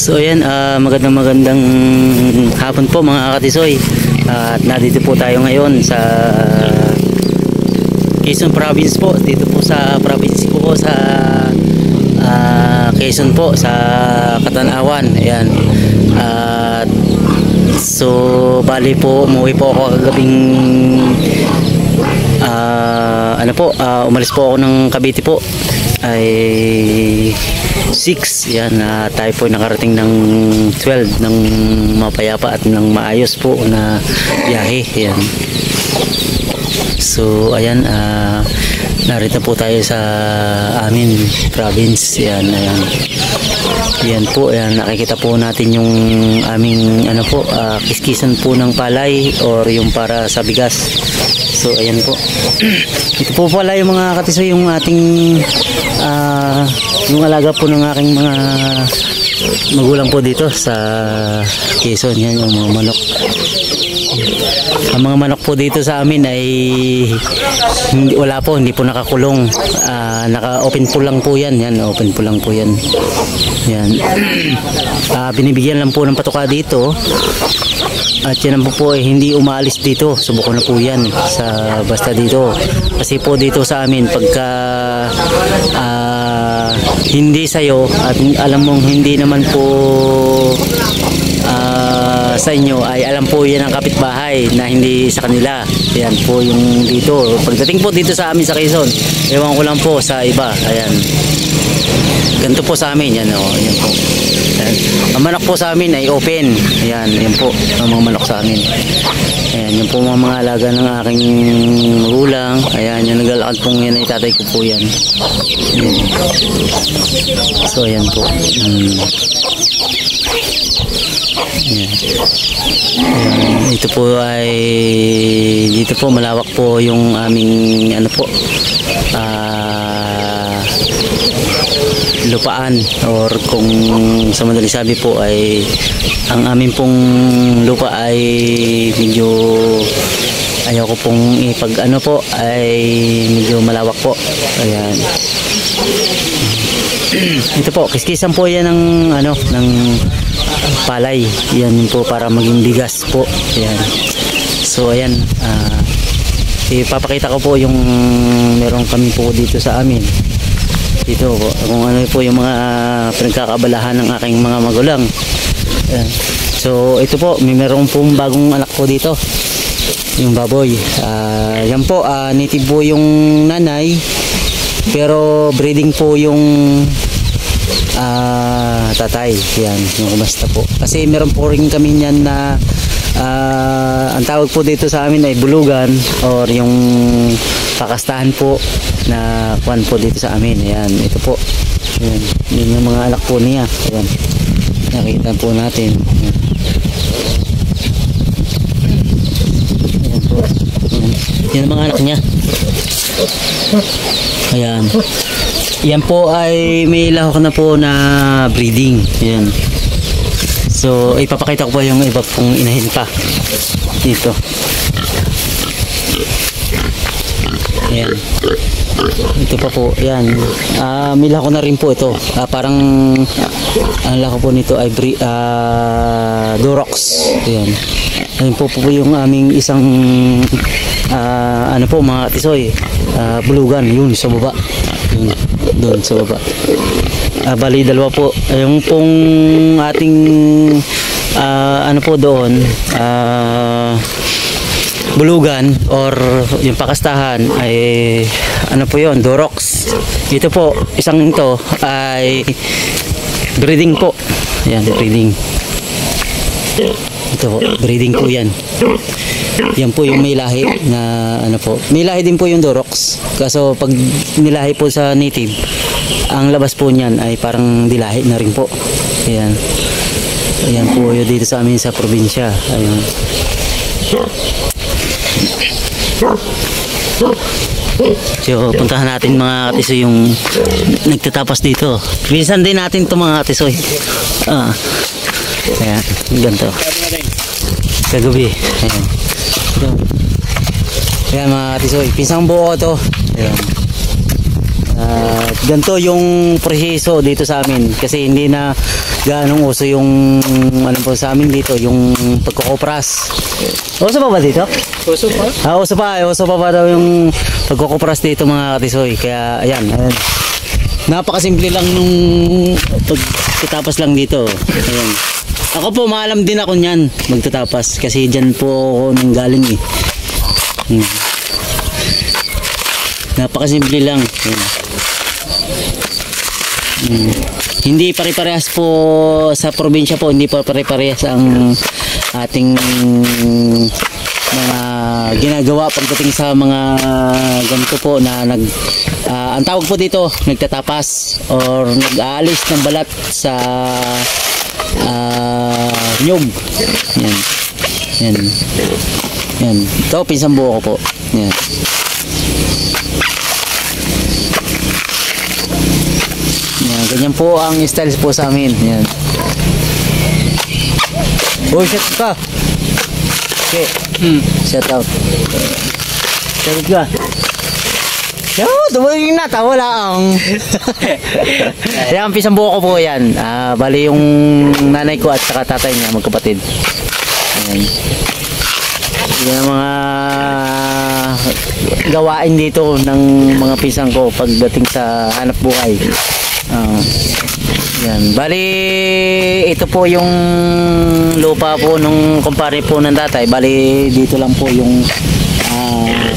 So ayan, magandang hapon po mga katisoy. At nandito po tayo ngayon sa Quezon Province po. Dito po sa province po sa Quezon po, sa Katanawan. Ayan. So bali po, umuwi po ako kagabing umalis po ako ng Cavite po ay 6. Yan, tayo po nakarating ng 12 ng mapayapa at ng maayos po na biyahe. Yan. So ayan, narito po tayo sa amin province. Yan, ayan. Yan po, ayan, nakikita po natin yung aming kiskisan po ng palay or yung para sa bigas. So ayan po. Ito po pala yung mga katisoy, yung ating yung alaga po ng aking mga magulang po dito sa Quezon. Yan yung mga manok. Ang mga manok po dito sa amin ay hindi po nakakulong. Naka-open po lang po yan. Yan, open po lang po yan. Yan. Binibigyan lang po ng patuka dito. At yan po hindi umaalis dito. Subukan na po yan sa basta dito. Kasi po dito sa amin pagka hindi sayo at alam mong hindi naman po sa inyo ay alam po yan ang kapitbahay na hindi sa kanila. Yan po yung dito. Pagdating po dito sa amin sa Quezon, ewan ko lang po sa iba. Ayan. Ganito po sa amin. Yan o. Yan po. Ayan. Ang manok po sa amin ay open. Ayan. Yan po. Ang mga manok sa amin. Ayan. Yan po mga alaga ng aking magulang. Ayan. Yung naglalakad pong yan ay tatay ko po yan. Ayan. So ayan po. Ayan. Ayan. Ito po ay dito po malawak po yung aming lupaan, or kung sa madaling sabi po ay ang amin pong lupa ay medyo ayaw ko pong ay medyo malawak po. Ayan. Ito po, kiskisan po yan ng palay. Yan po para maging bigas po. Ayan. So ayan, ipapakita ko po yung meron kami po dito sa amin. Dito po, kung ano po yung mga pinagkakabalahan ng aking mga magulang. Ayan. So ito po, meron pong bagong anak po dito, yung baboy. Yan po, native po yung nanay, pero breeding po yung tatay. Yan, yung kumasta po. Kasi meron po rin kami yan na ang tawag po dito sa amin ay bulugan, or yung pakastahan po na kuwan po dito sa amin. Ayan, ito po. Ayan, yun yung mga anak po niya. Ayan, nakita po natin. Ayan po. Ayan. Yan ang mga anak niya. Ayan. Yan po ay may lahok na po na breeding. Ayan. So ipapakita ko po yung iba pong inahin pa dito. Ayan. Ito pa po. Ayan. May lahok na rin po ito. Parang ang lahok po nito ay Durox. Ayan. Ayan po yung aming isang mga tisoy, bulugan yun sa baba. Yun, doon sa baba. Bali dalawa po. Yung pong ating doon bulugan or yung pakastahan ay po yun, Durox. Ito po, isang ito ay breeding po. Ayan, breeding. Ito po, breeding po yan. Yan po yung may lahi na may lahi din po yung Durox. Kaso pag nilahi po sa native, ang labas po niyan ay parang dilahi na rin po. Ayan. Ayan po yun dito sa amin sa probinsya. Ayan. So puntahan natin mga katisoy yung nagtatapas dito. Minsan din natin ito mga katisoy. Ayan, ganito kagabi. Ayan. Ayan mga katisoy, pinsang buo to. Ayan. Ganito yung proseso dito sa amin kasi hindi na gaanong uso yung ano po sa amin dito, yung pagkukupras. Uso pa ba dito? Puso pa? Uso pa daw yung pagkukupras dito mga katisoy. Kaya ayan. Napakasimple lang nung pagtatapas lang dito. Ayan. Ako po, maalam din ako niyan magtatapas kasi dyan po ako nang galing eh. Napakasimple lang. Ayan. Hindi pare-parehas po sa probinsya po, hindi pa pare-parehas ang ating mga ginagawa pagdating sa mga ganito po na ang tawag po dito nagtatapas or nag-aalis ng balat sa nyug. Yan. Yan. Yan. Ito pinsang buo ko po. Yan. Yan, ganyan po ang styles po sa amin. Yan. Oh, shut ka. Okay. Shut out. Shut out ka. Yo, tumulong na. Tawa lang. Yan, pisang buo ko po yan. Bali yung nanay ko at saka tatay niya, magkapatid. Yan. Yan ang mga gawain dito ng mga pisang ko pagdating sa hanap buhay. Yan. Bali ito po yung lupa po nung kumpare po ng tatay. Bali dito lang po yung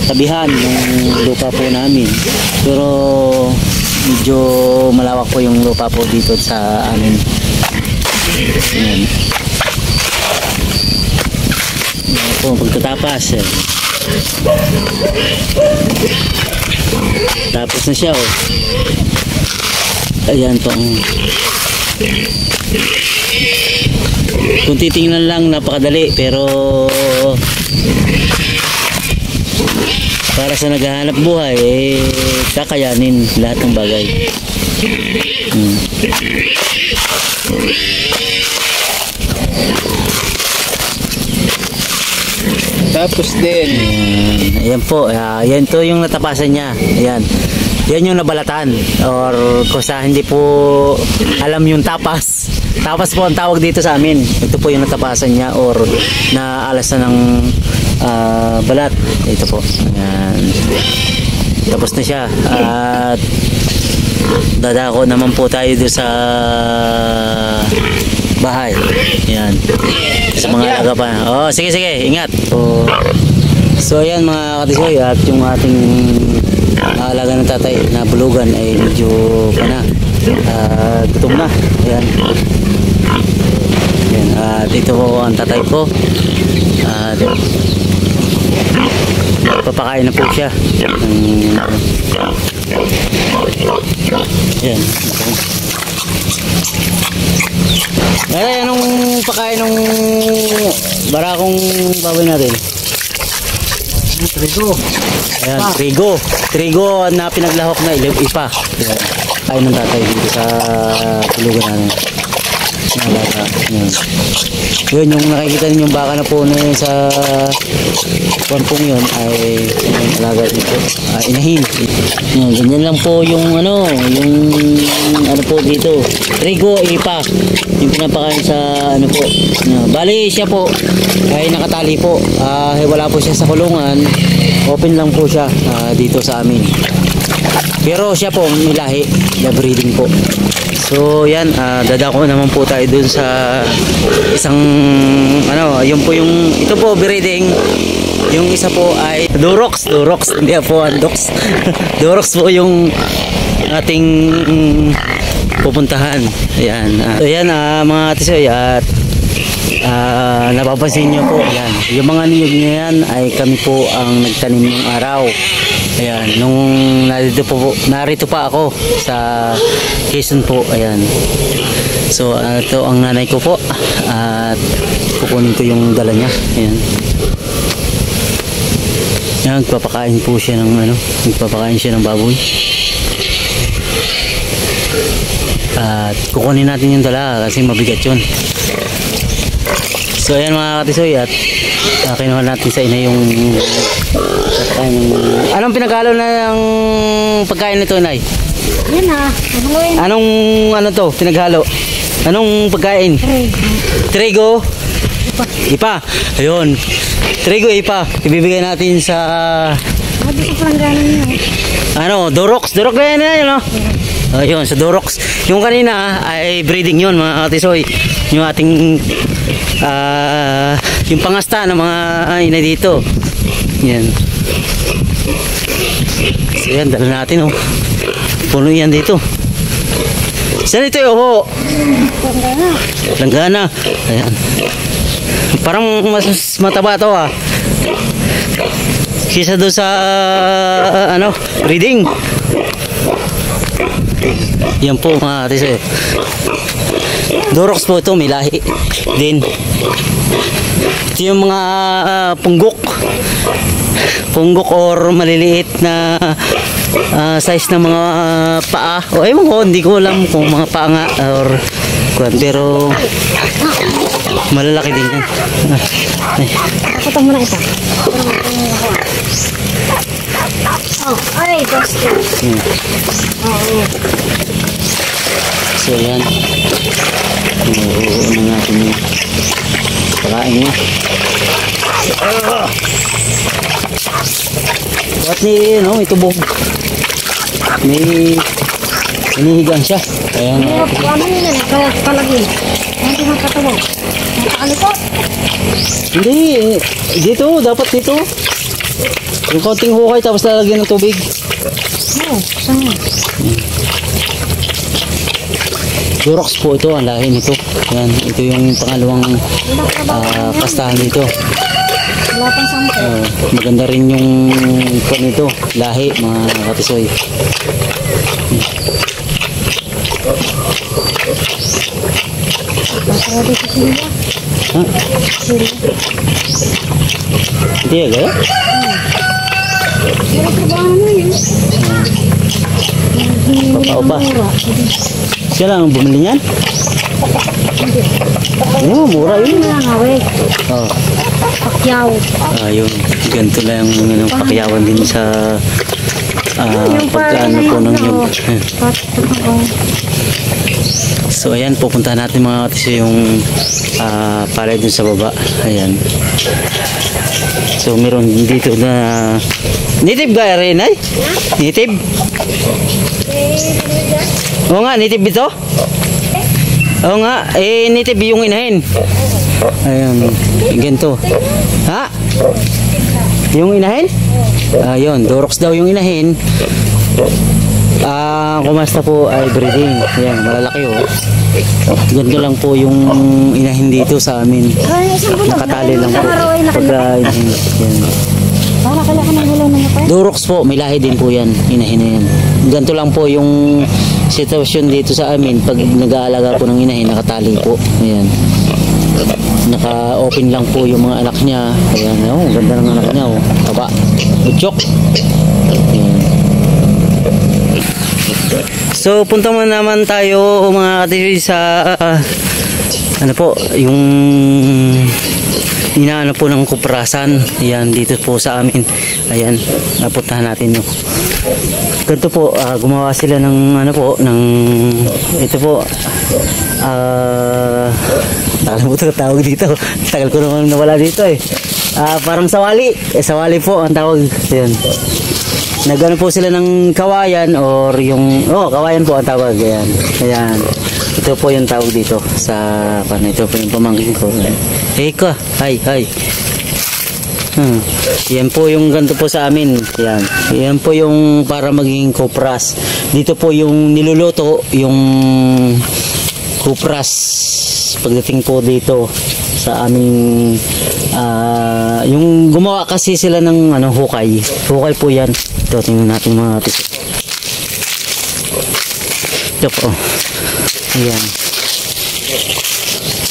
tabihan ng lupa po namin. Pero medyo malawak po yung lupa po dito sa amin. Yan. Yan po pagkatapas. Yan. Tapos na siya oh. Ayan po. Kung titingnan lang napakadali pero para sa naghahanap buhay kakayanin lahat ng bagay. Tapos din ayan po, yan to yung natapasan niya. Ayan. Yan yung nabalatan or kung sa hindi po alam yung tapas. Tapas po ang tawag dito sa amin. Ito po yung natapasan niya or naalasan ng balat. Ito po. Ayan. Tapos na siya. At dadako naman po tayo doon sa bahay. Ayan. Sa mga alaga pa. Oh, sige. Ingat. So ayan mga katisoy at yung ating alaga ng tatay na bulugan ay medyo gutom na. Ayan. Ayan. At ito po ang tatay ko. At papakain na po siya. Ayan. Ay, anong pakain ng barakong baboy natin? Trigo. Ayan, trigo na pinaglahok na ipa. Ayan. Kain ng tatay dito sa tulugan namin. Yun yung nakikita ninyong baka na po na yun sa kampong yun ay yung alaga dito. Inahin. Yan, ganyan lang po yung ano po dito. Trigo, ipa. Yung pinapakain sa ano po. Bali siya po ay nakatali po. Wala po siya sa kulungan. Open lang po siya dito sa amin. Pero siya po milahi, na breeding po. So yan, dadako naman po tayo dun sa isang yun po yung ito po breeding. Yung isa po ay Durox, hindi po Andox. Durox po yung ating pupuntahan. Ayan. Ayan mga tisoy at napapansin nyo po yan. Yung mga niyog na yan ay kami po ang nagtanim ng araw. Ayan, nung narito pa ako sa Quezon po. Ayan. So ito ang nanay ko po at kukunin ko yung dala niya. Ayan. Ayan, nagpapakain po siya ng nagpapakain siya ng baboy. At kukunin natin yung dala kasi mabigat yun. So ayan mga katisoy at kinuha natin sa ina yung anong pinaghalo na ng pagkain nito, Nay? Yan ha, Anong to pinaghalo? Anong pagkain? Trigo. Ipa. Ayun. Trigo, ipa. Ibibigay natin sa... Hindi ko palangganan niya. Ano, Durox. Durox na yan, yun, no? Ayun, sa Durox. Yung kanina ay breeding yun, mga katisoy. Yung ating... yung pangasta ng mga ina dito. Yan. So yan, dala natin, oh. Puno yan dito. Saan ito, oh? Palangganan. Langgana. Ayan. Parang mas mataba to, ah. Kisa doon sa ano, breeding. Yan po mga ate. Durox po ito, may lahi din. Ito yung mga punggok. Punggok or maliliit na size ng mga paa. O ewan ko, hindi ko alam kung mga paa nga or kuwan. Pero malalaki din yan. Ako mo na ito. Oh, ay, basta. Oo. So yan. Ano natin yung pakain niya. Ba't ni, no, may tubog. May hinihigaan siya. Kaya nga. Ano yun? Kaya palagi. Hindi makatawag. Nakalikot. Hindi, dito, dapat dito. Yung konting hukay tapos lalagyan ng tubig. Oo, saan? Durox po ito, ang lahi nito. Yan, ito yung pangalawang kastahan dito. Wala pang sampo. Maganda rin yung kwan nito, lahi mga katisoy. Grabe si Silya. Ha? Silya. Hindi ya, gaya? Pero trabaho na yun. Papao ba? Siya lang ang bumili niyan? Oo, mura yun. Ano lang away? Oh, Pakyaw. ayun. Ganito lang yung pakyawan din sa pagkaano po ng yun. So ayan, pupunta natin mga katis yung palay dun sa baba. Ayan. So meron dito na native ga rin ay? Native? Oo nga, native ito? Oo nga, native yung inahin. Ayan, ganito. Ha? Yung inahin? Ayun, Durox daw yung inahin. Kumasta po ay breeding. Ayan, malalaki oh. Ganito lang po yung inahin dito sa amin. Nakatali lang po. Pagka inahin. Yan. Para kaya ka ng gulong ng mapay? Durox po, may lahi din po yan. Inahin na yan. Ganito lang po yung sitwasyon dito sa amin. Pag nag-aalaga po ng inahin, nakatali po. Ayan. Naka-open lang po yung mga anak niya. Ayan, oh, ganda ng anak niya. Oh. Taba. Utsyok. Ayan. So punta mo naman tayo mga katisoy sa ano po yung inaano po ng kuprasan. Ayan, dito po sa amin. Ayan, napuntahan natin yung ganito po, gumawa sila ng ano po ng ito po nakalimutan ko tawag dito. Tagal ko naman nawala dito eh. Parang sawali. Sawali po ang tawag. Ayan. Nagano po sila ng kawayan or yung kawayan po ang tawag. Ayan. Ayan. Ito po yung tawag dito sa ito po yung pamangkin ko. Hey ka. Hi. Yan po yung ganito po sa amin. Yan. Yan po yung para maging kupras. Dito po yung niluluto yung kupras pagdating po dito sa aming yung gumawa kasi sila ng ano hukay po yan. Ito tingnan natin mga atis. Ito po ayan.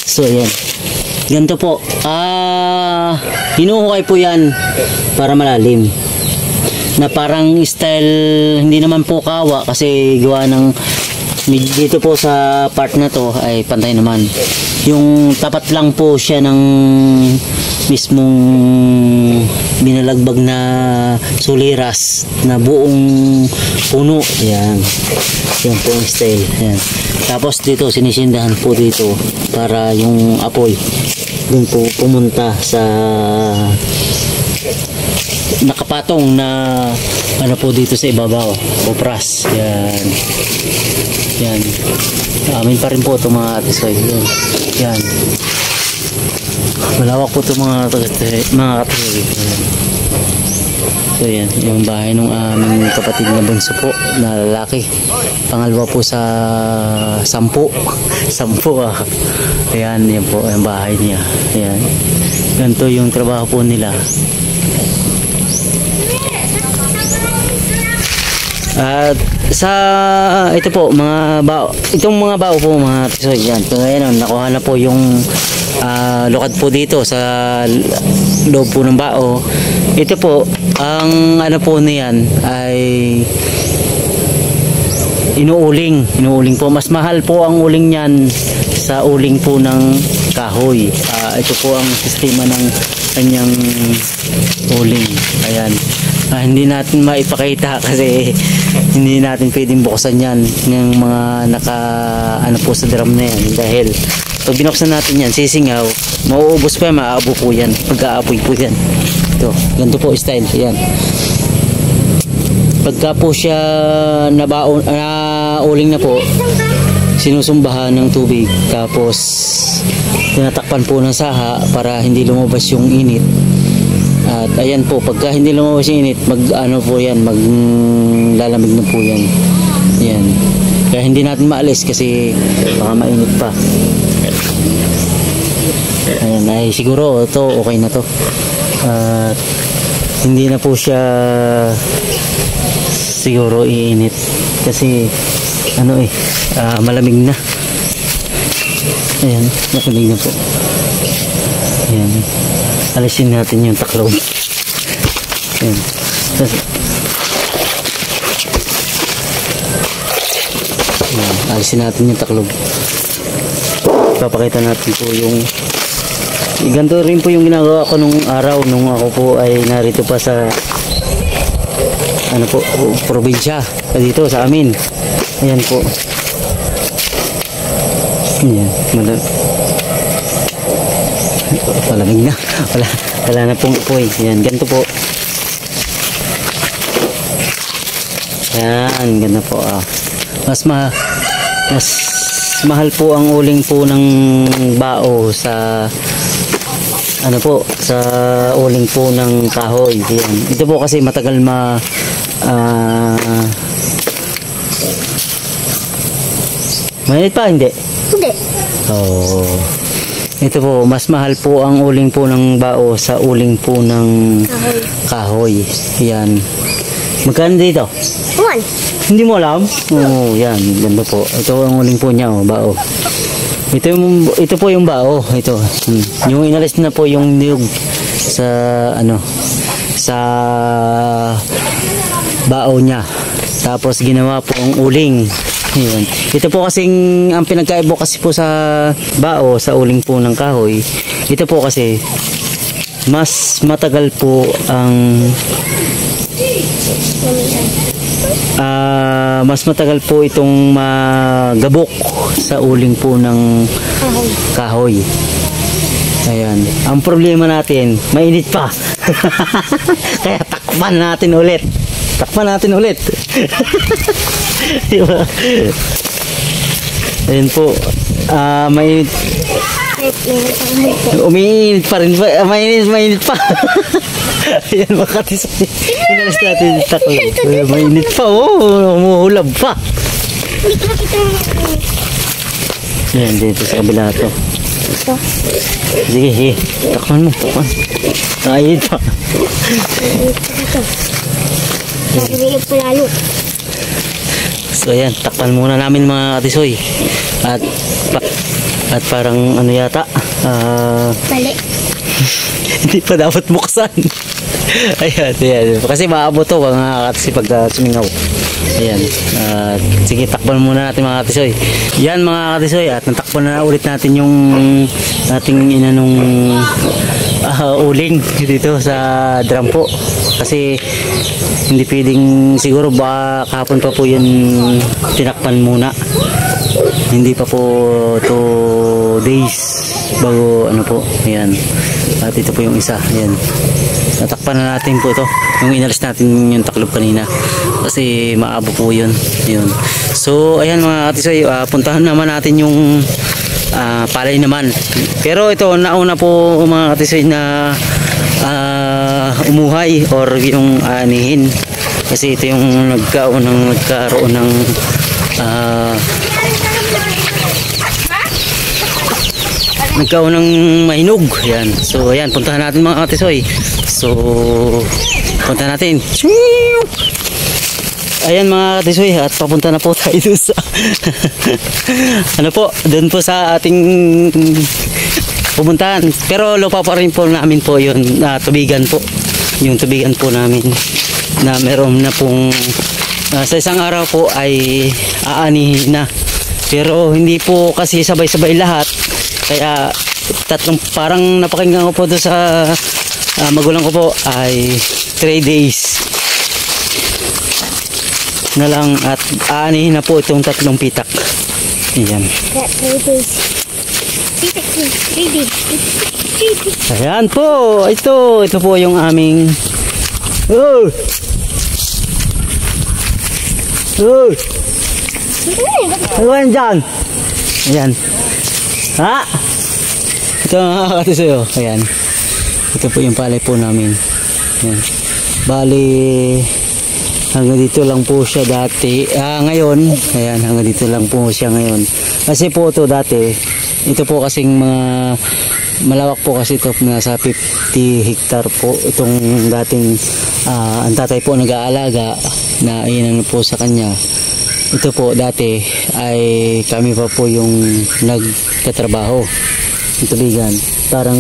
So ayan, ganito po hinuhukay po yan para malalim na parang style, hindi naman po kawa kasi gawa ng dito po sa part na to ay pantay naman. Yung tapat lang po siya ng mismong binalagbag na suliras na buong puno. Yan. Yan po ang style. Yan. Tapos dito sinisindahan po dito para yung apoy dun po pumunta sa nakapatong na ano po dito sa ibabaw, opras. Yan. Yan. Amin pa rin po ito mga katisoy. Yan. Yan. Malawak po ito mga katisoy. Yan. So yan, yung bahay ng aming kapatid na bunso po na lalaki. Pangalawa po sa 10. 10 ah. Ayan, yan po ang bahay niya. Ayan. Ganito yung trabaho po nila. At sa ito po mga bao, itong mga bao po mga tisoy, yan. Ngayon nakuha na po yung lukad po dito sa loob po ng bao. Ito po ang ano po niyan ay inuuling po. Mas mahal po ang uling niyan sa uling po ng kahoy. Ito po ang sistema ng kanyang uling. Ayan. Hindi natin maipakita kasi hindi natin pwedeng buksan yan ng mga naka ano po sa drum na yan, dahil pag binuksan natin yan sisingaw, mauubos pa yan, maaabo po yan, pag-aapoy po yan. Ito, ganito po style yan. Pagka po siya uling na po, sinusumbahan ng tubig, tapos tinatakpan po ng saha para hindi lumabas yung init. At ayan po, pagka hindi lumabas yung init, ano po yan, maglalamig na po yan. Yan. Kaya hindi natin maalis kasi baka mainit pa. Ayan, ay siguro ito okay na to. At hindi na po siya siguro iinit kasi ano malamig na. Ayan, malamig na po. Ayan. Alisin natin yung taklob. Ayan. Ayan. Alisin natin yung taklob. Papakita natin po yung ganito rin po yung ginagawa ko nung araw nung ako po ay narito pa sa ano po, probinsya dito sa amin. Ayan po. Ayan. Malamig na. Wala na pong apoy. Yan, ganito po. Yan, ganito po. Mas mahal po ang uling po ng bao sa ano po, sa uling po ng kahoy. Yan. Ito po kasi matagal mainit pa, hindi? Hindi. Oh. Ito po, mas mahal po ang uling po ng bao sa uling po ng kahoy. Yan. Magkano dito? 1. Hindi mo alam? Oo, yan. Ganda po. Ito ang uling po niya, bao. Ito po yung bao. Ito. Yung inalis na po yung niyog sa sa bao niya. Tapos ginawa po ang uling. Ayan. Ito po kasing ang pinagkaiba kasi po sa bao, sa uling po ng kahoy. Ito po kasi mas matagal po ang mas matagal po itong magabok sa uling po ng kahoy. Ayan. Ang problema natin, mainit pa. Kaya takpan natin ulit. Takpan natin ulit. Diba? Ayan po. Mainit. Umiinit pa rin. Mainit pa. Ayan, makatisay. Inalas natin yung taklo. Mainit pa. Umuhulab pa. Ayan, dito sa kabila ito. Sige. Takpan mo. Mainit pa. Mainit pa lalo. So ayan, takpan muna namin mga katisoy. At parang ano yata, Bali. hindi pa dapat buksan. Ayan. Kasi maabot to mga katisoy pag sumingaw. Ayan. Sige, takpan muna natin mga katisoy. Yan mga katisoy, at natakpan na ulit natin yung ating inanong uling dito sa drum po. Kasi hindi pwedeng, siguro ba kahapon pa po yun tinakpan muna. Hindi pa po 2 days bago ano po. Ayan. At ito po yung isa. Ayan. Natakpan na natin po ito. Yung inalis natin yung taklob kanina. Kasi maabo po yun. Ayan. So ayan mga katisoy, puntahan naman natin yung palay naman. Pero ito nauna po mga katisoy na umuhay or yung anihin. Kasi ito yung nagkaroon ng nagkaroon ng mahinog. Yan. So ayan, puntahan natin mga katisoy. So puntahan natin. Ayan mga katisoy, at papunta na po tayo doon sa ano po, doon po sa ating pupuntahan. Pero lupa pa rin po namin po yun, tubigan po. Yung tubigan po namin na meron na pong sa isang araw po ay aanihin na. Pero hindi po kasi sabay-sabay lahat. Kaya parang napakinggan ko po doon sa magulang ko po ay 3 days na lang at aanihin na po itong 3 pitak. Ayan. 3 days. 3 days. Ayan po. Ito po yung aming ano yan dyan? Ayan. Ha? Ito mga katisoy. Ayan. Ito po yung palay po namin. Ayan. Bali hanggang dito lang po siya dati. Ngayon, ayan, hanggang dito lang po siya ngayon. Kasi po ito dati, ito po kasing mga malawak po kasi ito, nasa 50 hektar po itong dating ang tatay po nag-aalaga na iyan po sa kanya. Ito po dati ay kami pa po yung nagtatrabaho ng tubigan. Parang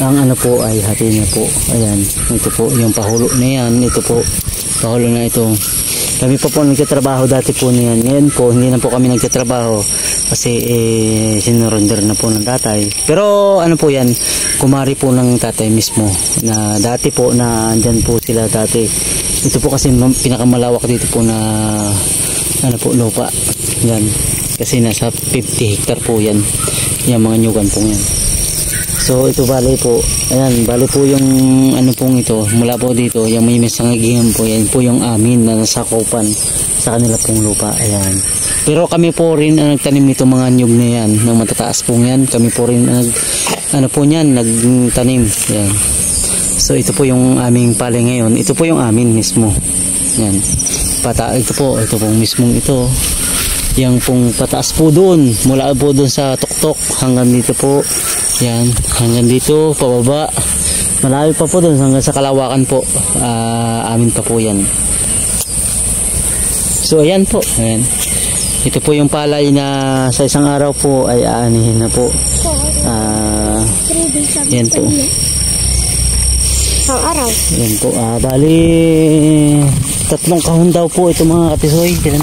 ang ano po ay hati na po. Ayan, ito po yung pahulo na yan. Ito po pahulo na ito. Kami pa po nagtatrabaho dati po na yan. Ngayon po hindi na po kami nagtatrabaho kasi sinurrender na po ng tatay. Pero ano po yan, kumari po ng tatay mismo na dati po na andyan po sila dati. Ito po kasi pinakamalawak dito po na ano po lupa. Yan. Kasi nasa 50 hektar po yan. Yung mga nyugan po yan. So ito bali po, ayan, bali po yung ano pong ito, mula po dito, yung may sangagihan po, yan po yung amin na nasakupan sa kanila pong lupa, ayan. Pero kami po rin ang nagtanim nito mga nyug na yan, ng matataas pong yan, kami po rin ano po yan, nagtanim, ayan. So ito po yung aming palay ngayon, ito po yung amin mismo, ayan. Ito pong mismong ito. Yang pong pataas po doon, mula po doon sa tuktok hanggang dito po. Yan, hanggang dito pababa. Malayo pa po doon hanggang sa kalawakan po. Amin pa po yan. So ayan po. Ayan. Ito po yung palay na sa isang araw po ay aanihin na po. Yan po. Ang araw. Yan po. Bali 3 kahon daw po ito mga katisoy. Yan.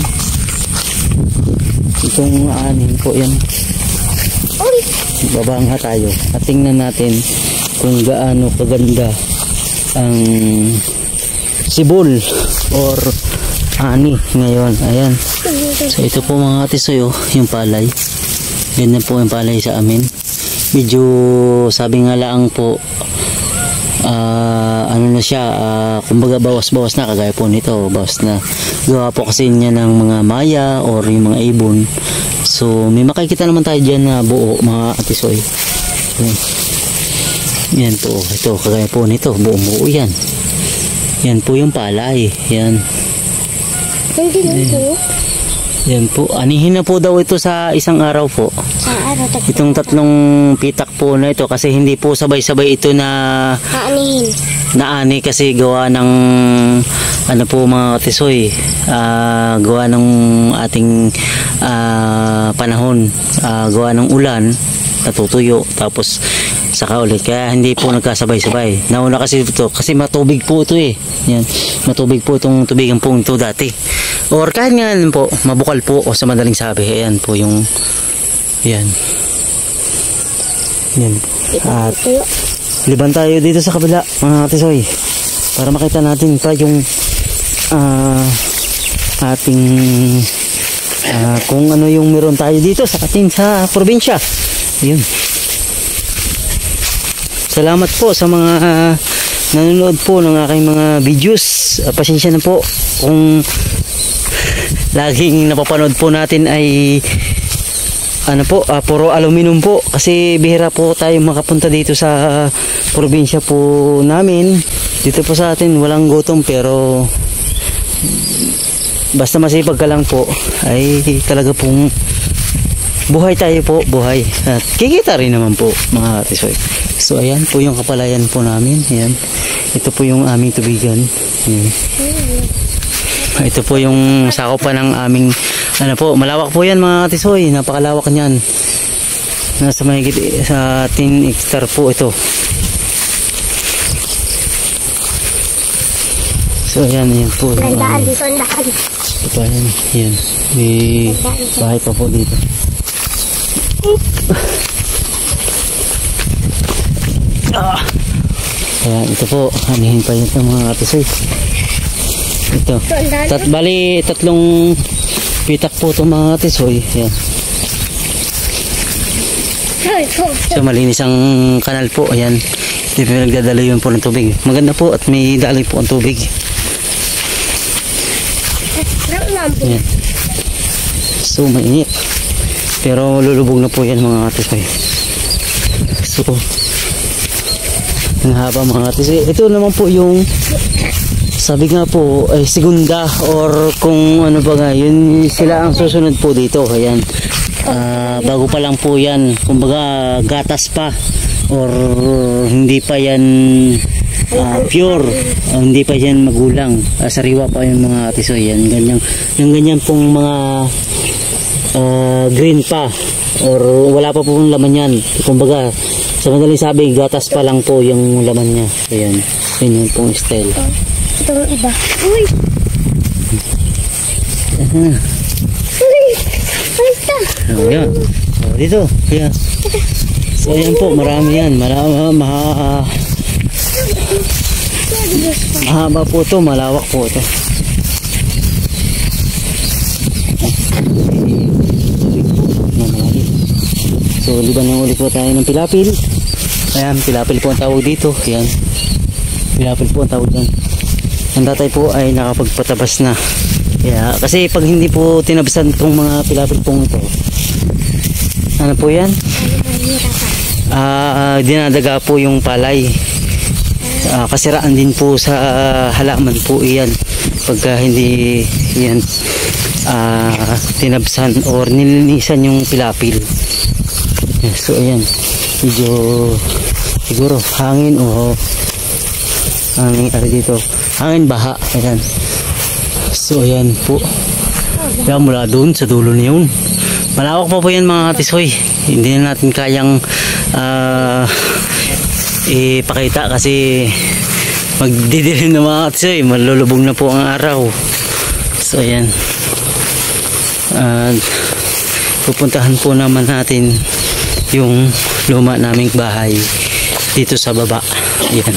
Itong anin po yan. Babangha tayo at tingnan natin kung gaano kaganda ang sibol or ani ngayon. Ayan. So ito po mga katisoy, yung palay. Ganyan po yung palay sa amin. Medyo sabi nga lang po ano na siya, kumbaga bawas-bawas na, kagaya po nito, bawas na. Gawa po kasi niya ng mga maya or yung mga ibon. So may makikita naman tayo dyan na buo mga katisoy. Yan po, ito kagaya po nito, buo-buo yan. Yan po yung palay. Yan. Yan po, anihin na po daw ito sa isang araw po. Itong 3 pitak po na ito kasi hindi po sabay-sabay ito na naani kasi gawa ng ano po mga katisoy, gawa ng ating panahon, gawa ng ulan, natutuyo tapos saka ulit, kaya hindi po nagkasabay-sabay. Nauna kasi ito kasi matubig po ito eh. Yan, matubig po itong tubigan po ito dati, or kahit nga po mabukal po o sa madaling sabi. Ayan po yung yan. Yan. At liban tayo dito sa kabila mga katisoy para makita natin pa yung ating kung ano yung meron tayo dito sa atin sa probinsya. Yun. Salamat po sa mga nanonood po ng aking mga videos. Pasensya na po kung laging napapanood po natin ay ano po, puro aluminum po kasi bihira po tayo makapunta dito sa probinsya po namin. Dito po sa atin walang gutom, pero basta masipag ka lang po ay talaga pong buhay tayo po, buhay. At kikita rin naman po mga katisoy. So ayan po yung kapalayan po namin. Ayan. Ito po yung aming tubigan. Ayan. Ito po yung sakupan ng aming ano po, malawak po yan mga katisoy. Napakalawak niyan. Nasa mahigit sa 10 hectare po ito. So ayan, ayan po. Nagdaan dito, ang daan. Ito ayan, ayan. May bahay pa po dito. Ayan, ito po. Anihin pa yun ito mga katisoy. Ito. Bali, tatlong pitak po ito mga katisoy. Ayan. So malinis ang kanal po. Ayan. Hindi po nagdadalo yun po ng tubig. Maganda po at may daloy po ang tubig. Ayan. So mainit. Pero lulubog na po yan mga katisoy. So ang haba mga katisoy. Ito naman po yung sabi nga po ay segunda or kung ano ba nga yun sila ang susunod po dito. Ayan. Bago pa lang po yan, kumbaga gatas pa or hindi pa yan pure, hindi pa yan magulang, sariwa pa yung mga katisoy. Yan ganyan pong mga green pa or wala pa pong laman yan, kumbaga sa madaling sabi gatas pa lang po yung laman niya. Ayan, yun yung pong style. Itong iba. Uy! Uy! Basta! Ayan. Dito. Ayan. So ayan po, marami yan. Mahaba po ito, malawak po ito. So liban ng uli po tayo ng pilapil. Ayan, pilapil po ang tawag dito. Ayan. Pilapil po ang tawag dyan. Ang tatay po ay nakapagpatabas na. Yeah, kasi pag hindi po tinabasan itong mga pilapil pong ito, ano po yan? Dinadaga po yung palay. Kasiraan din po sa halaman po iyan pagka hindi yan tinabsan or nilinisan yung pilapil. Yeah, so ayan, medyo siguro hangin o hangin dito, hangin baha. Ayan. So ayan po. Kaya mula doon sa dulo na yun, malawak pa po yan mga katisoy. Hindi na natin kayang ipakita kasi magdidilim na mga katisoy, malulubog na po ang araw. So ayan, pupuntahan po naman natin yung luma naming bahay dito sa baba. Ayan.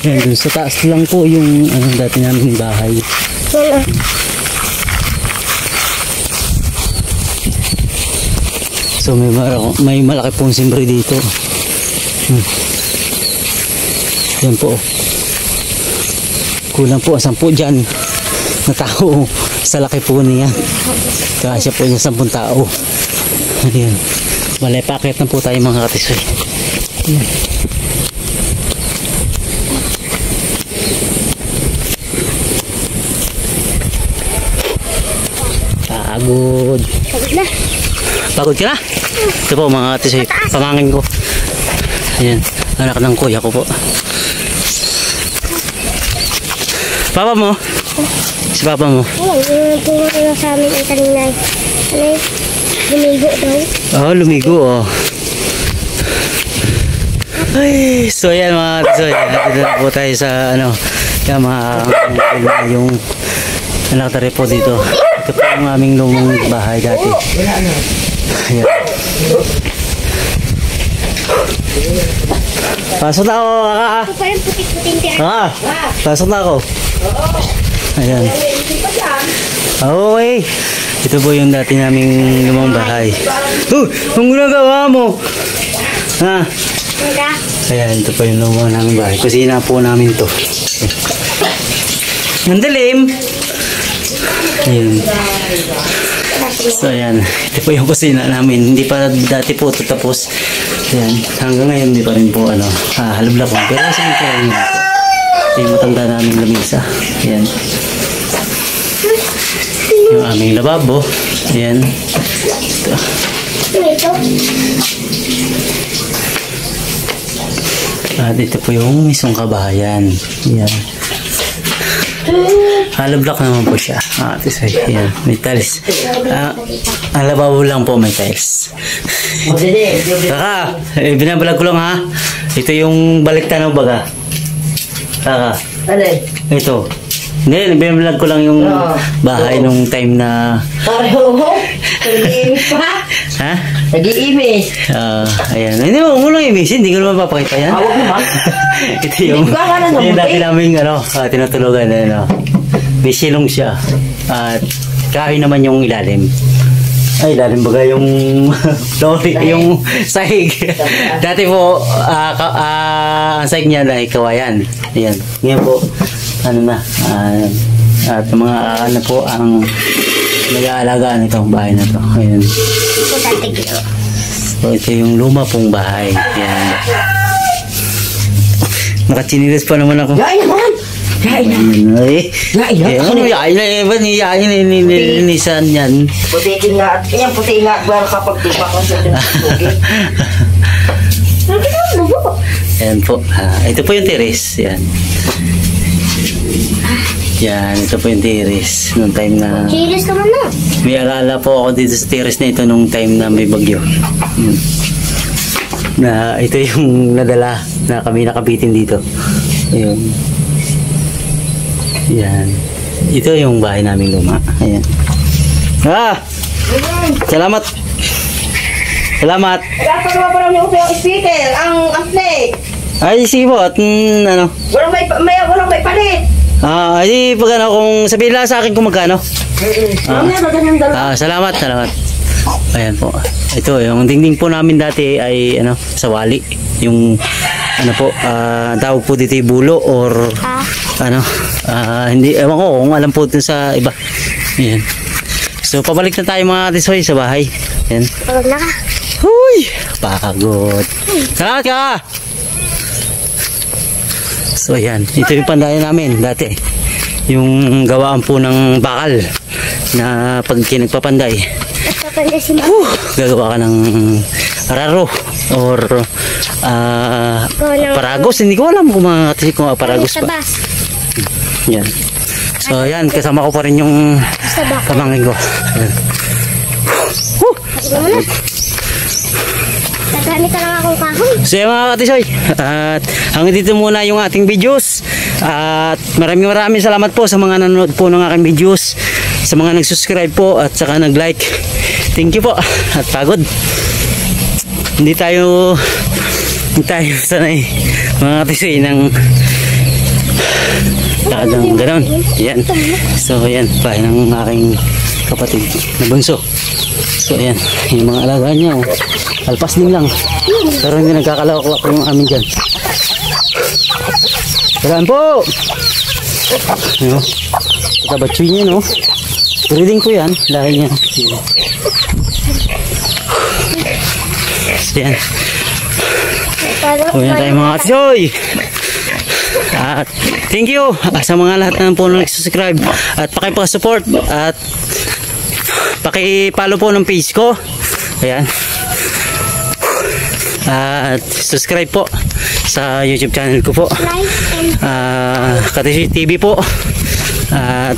Yan, dun sa taas lang po yung dati namin bahay. So may malaki pong simbre dito. Yan po. Kulang po 10 dyan na tao sa laki po niya. Kasya po niya 10 tao. Ayan. Malay paket na po tayo mga katisoy. Ayan. Pagod. Pagod na. Pagod ka na? Ito po mga katisoy, pamangkin ko. Ayan, anak ng kuya ko po. Papa mo? Si papa mo? Oo, yung pumunta sa amin ang kanina. Ano yun? Lumigo daw. Oo, lumigo oh. Ay, so ayan mga katisoy, dito na po tayo sa Kaya yung nakatari po dito. Ito po yung aming lumang bahay dati. Ayan. Pasok na ako, kaka. Ito pa yung putik-puting tira. Kaka, pasok na ako. Ayan. Okay. Ito po yung dati naming lumang bahay. Ang ginagawa mo? Ha? Ayan, ito po yung lumang naming bahay. Kusina po namin to. Ang dilim. Ayan. So ayan, ito po yung kusina namin. Hindi pa dati po ito tapos. Ayan, hanggang ngayon hindi pa rin po halablak ko. Pero kasi ito yung matanda namin lamisa. Ayan. Yung aming lababo. Ayan. Ito. At ito po yung mismong kabahayan. Ayan. Hollow block naman po siya. Ayan, may tiles. Ang lababo lang po may tiles. Kaka, binabalag ko lang ha. Ito yung baliktanaw baga. Kaka. Ito. Hindi, binabalag ko lang yung bahay nung time na... Pareho mo? Nag-iimis pa? Ha? Nag-iimis. Ayan. Hindi mo lang imis. Hindi ko naman papakita yan. Huwag mo ba? Ito yung dati namin tinutulugan. May silong siya. At kahoy naman yung ilalim. Ay, ilalim baga yung lori, yung sahig. Dati po, ang sahig niya na kawayan. Ayan. Ngayon po, at mga po ang nag-aalagaan itong bahay na to. Ayan. So, ito yung luma pong bahay. Ayan. Nakachinilis pa naman ako. Yain naman! Yain na! Yain na! Nilinisan yan. Puti nga. Yan, puti nga. Bara kapag tibak lang siya. Ayan po. Ito po yung terrace. Ayan. Yan, ito po yung terrace. Nung time na... Chilis naman na. May alala po ako dito sa terrace na ito nung time na may bagyo. Na ito yung nadala na kami nakabitin dito. Ayun. Yan. Ito yung bahay namin luma. Ayan. Salamat. Salamat. Dapat naman parang yung speaker, ang play. Ay, sige po. At ano? Walang may palit. Ay, pag ano, kung sabihin lang sa akin kung magkano. Salamat. Ayan po. Ito, yung dingding po namin dati ay sa wali. Yung tawag po dito bulo or hindi, ewan ko kung alam po dito sa iba. Ayan. So, pabalik na tayo mga tisoy sa bahay. Ayan. Pagod na ka. Huy! Pagod. Salamat ka! So, ayan. Ito yung pandayan namin dati. Yung gawaan po ng bakal na pag kinagpapanday. Gagawa ka ng araro or paragos. Hindi ko alam kung paragos pa. Yan. So, ayan. Kasama ko pa rin yung pamangkin ko. Ayan. Nagamit ka lang akong kahoy. So yan mga katisoy, at hanggang dito muna yung ating videos. At maraming salamat po sa mga nanonood po ng aking videos, sa mga nag-subscribe po at saka nag-like. Thank you po. At pagod. Hindi tayo sanay mga katisoy ng talagang ganon. Yan. So yan, bahay ng aking kapatid na bunso. So ayan, yung mga alagaan niya alpas din lang, pero hindi nagkakalawak-lawak yung amin dyan. Kailan po katabatsoy niya, no? Breeding ko yan, lahi niya. So yan, huwag na tayo mga katsoy. At thank you sa mga lahat na po nag-subscribe at pakipag-support at paki-follow po ng page ko. Ayan. At subscribe po sa YouTube channel ko po. Katisoy TV po. At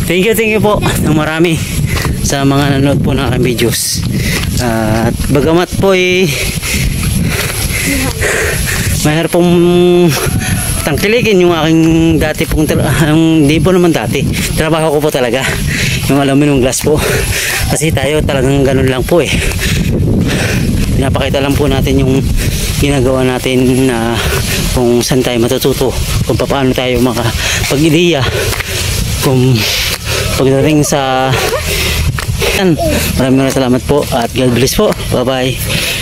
thank you po ng marami sa mga nanonood po ng aking videos. At bagamat po mahirap pong tangkilikin yung aking dati pong hindi po naman dati. Trabaho ko po talaga. Yung aluminum glass po. Kasi tayo talagang ganun lang po eh. Pinapakita lang po natin yung ginagawa natin na kung saan tayo matututo, kung paano tayo makapag-ideya, kung pagdating sa yan. Maraming salamat po at God bless po. Bye bye.